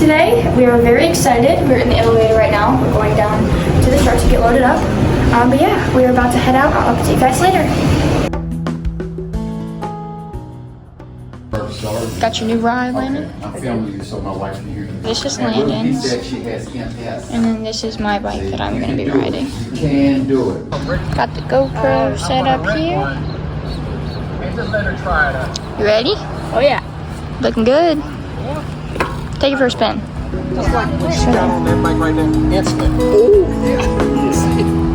today. We are very excited. We're in the elevator right now. We're going down to the start to get loaded up. But yeah, we're about to head out. I'll update you guys later. Got your new ride, Landon? Okay, I'm filming you so my wife can hear you. This is Landon's. She has MS. And then this is my bike that I'm going to be riding. You can do it. Got the GoPro set up here. Just let her try it out. You ready? Oh yeah. Looking good. Take it for a spin. Just like when she got on that bike right there. Instant. Oh, yeah.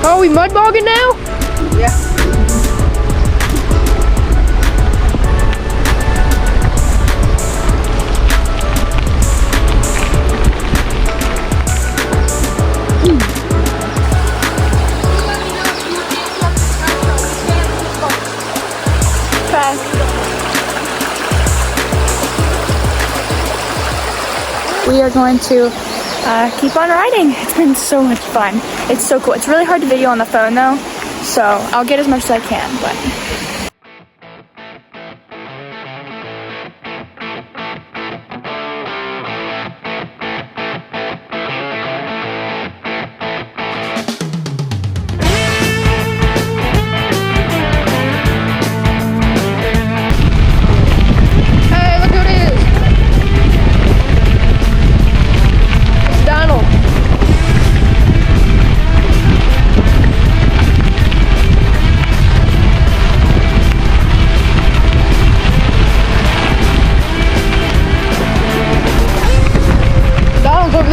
Are we mud bogging now? Yeah. We are going to keep on riding. It's been so much fun. It's so cool. It's really hard to video on the phone though, so I'll get as much as I can, but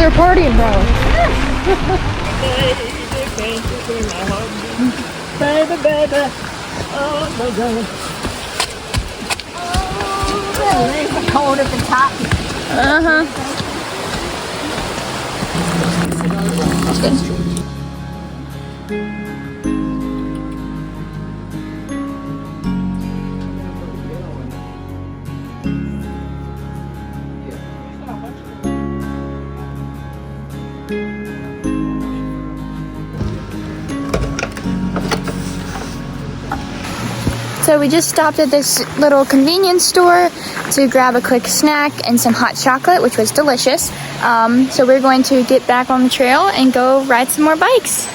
there partying, bro. Baby, baby. Oh, my God. Oh, there's the cold at the top. So we just stopped at this little convenience store to grab a quick snack and some hot chocolate, which was delicious. So we're going to get back on the trail and go ride some more bikes.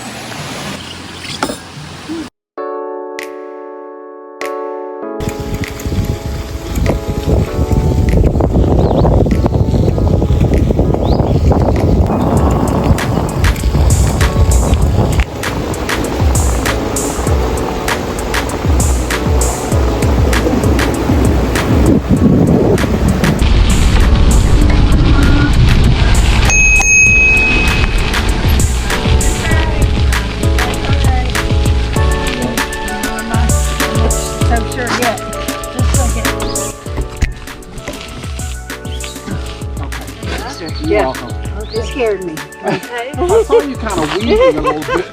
You're welcome. It scared me. I saw you kind of weaving a little bit.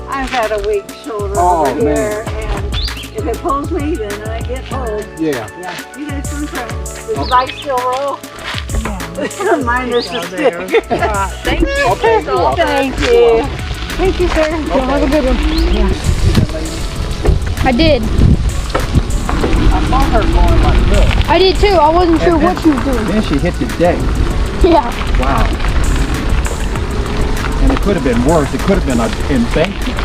I've had a weak shoulder over here, and if it pulls me, then I get pulled. Yeah. Yeah. You guys can try. Does the bike still roll? Yeah. Mine is just stick. Thank you. Okay, you're welcome. Thank you. Thank you, sir. Okay. Have a good one. Yeah. I did. I saw her going like this. I did too. I wasn't sure what she was doing. Then she hit the deck. Yeah. Wow. And it could have been worse. It could have been an embankment.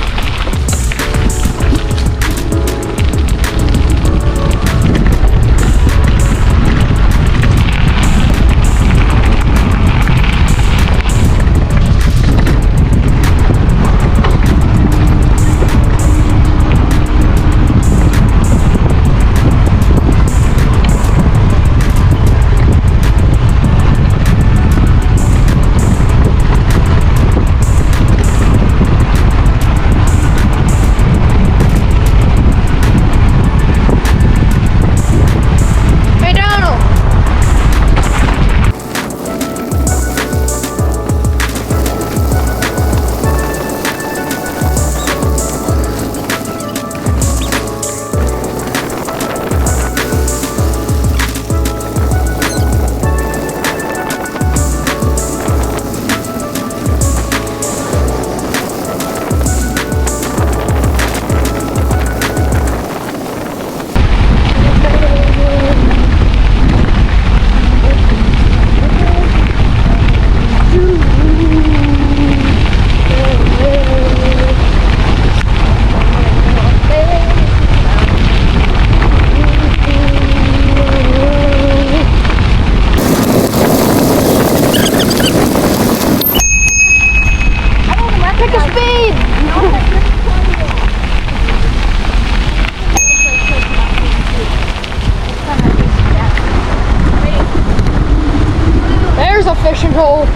fishing hole.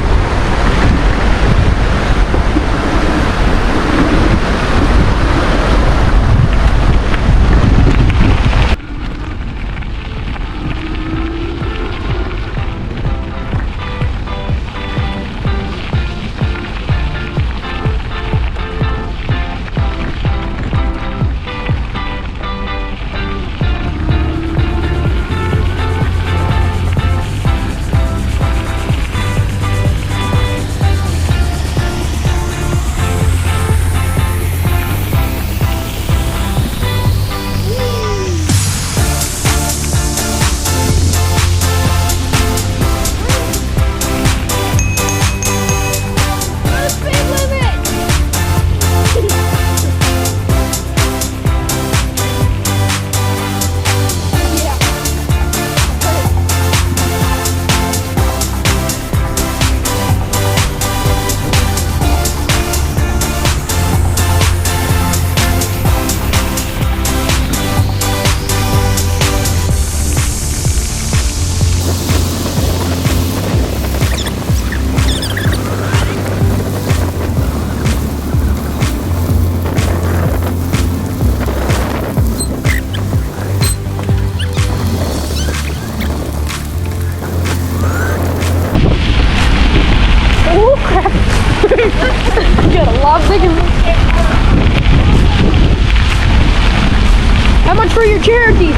your Cherokee.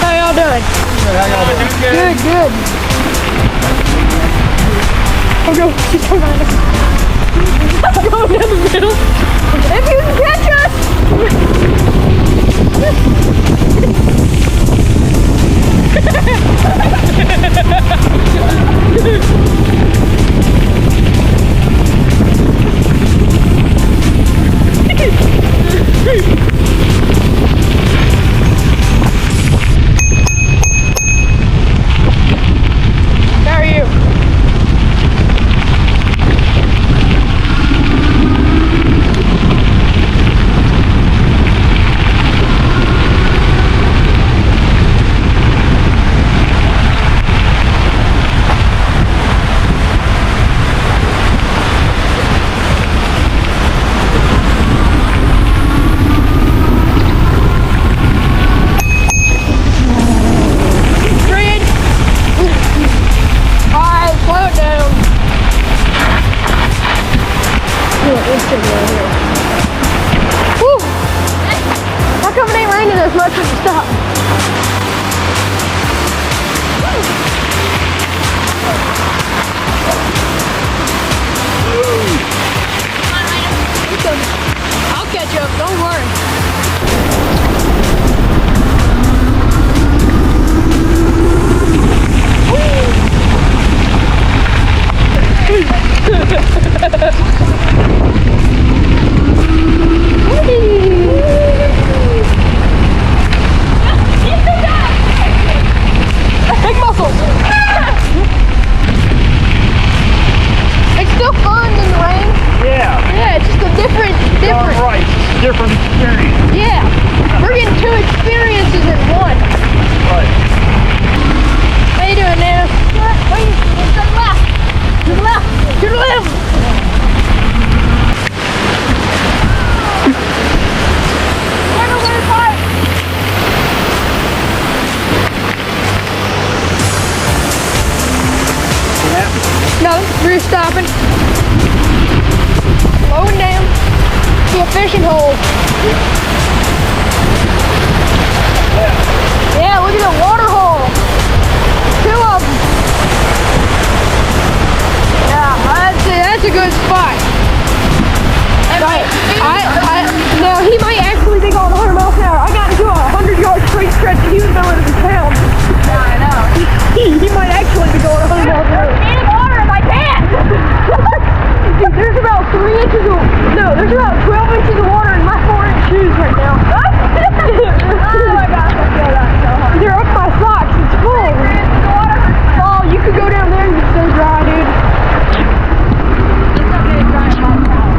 How y'all doing? Good, good. Oh no, she's coming at us. I'm going down the middle. If you can catch us! How are you? Fred! Alright, slow it down. Woo! How come it ain't raining as much when you stop? I'll catch up, don't worry. Big muscles. It's still fun in the rain. Yeah. Yeah, it's just a different. All right. It's a different experience. Yeah, we're getting 2 experiences in one. Right. How you doing, Nana? Wait, to the left. To the left. To the left. No, we're stopping. Slowing down to a fishing hole. Yeah, look at the water hole. 2 of them. Yeah, that's a good spot. Right. Now he might actually be going 100 miles an hour. I got into a 100-yard straight stretch and he was going to town. Yeah, I know. He might actually be going 100 miles an hour. Need water in my pants! Dude, there's about 3 inches of, no, there's about 12 inches of water in my 4-inch shoes right now. Oh my gosh, I feel that so hard. They're up my socks, it's full. Oh, you could go down there and get so dry, dude. It's okay to dry in my towel.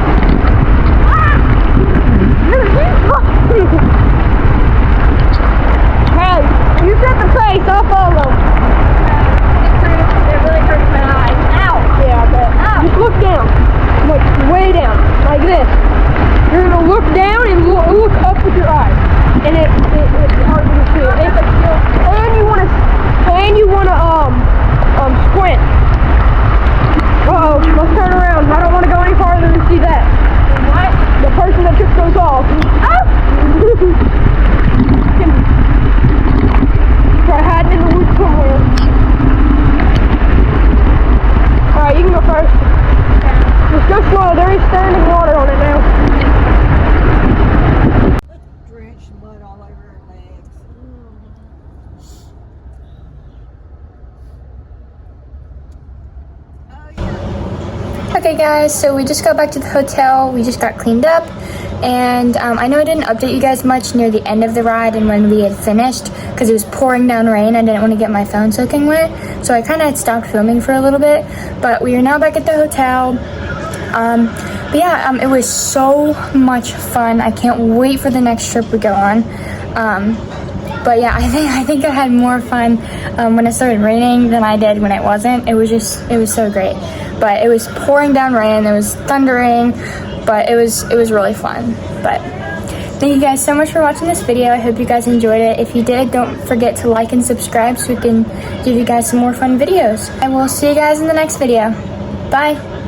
Hey, you set the pace, I'll follow. It really hurts my eyes. Ow! Yeah, I bet. Just look down. Like, way down. Like this. You're gonna look down and look up with your eyes. And it's hard to see it. And you wanna squint. Uh-oh, let's turn around. I don't wanna go any farther than see that. What? The person that took those off. Oh! Try hiding in the woods somewhere. Alright, you can go first. Just go slow. There is standing water on it now. Drenched mud all over her legs. Okay guys, so we just got back to the hotel. We just got cleaned up, and I know I didn't update you guys much near the end of the ride and when we had finished because it was pouring down rain. I didn't want to get my phone soaking wet, so I kind of had stopped filming for a little bit, but we are now back at the hotel. But yeah, it was so much fun. I can't wait for the next trip we go on. But yeah, I think I had more fun when it started raining than I did when it wasn't. It was so great. But it was pouring down rain, it was thundering, but it was really fun. But Thank you guys so much for watching this video. I hope you guys enjoyed it. If you did, don't forget to like and subscribe so we can give you guys some more fun videos. I will see you guys in the next video. Bye.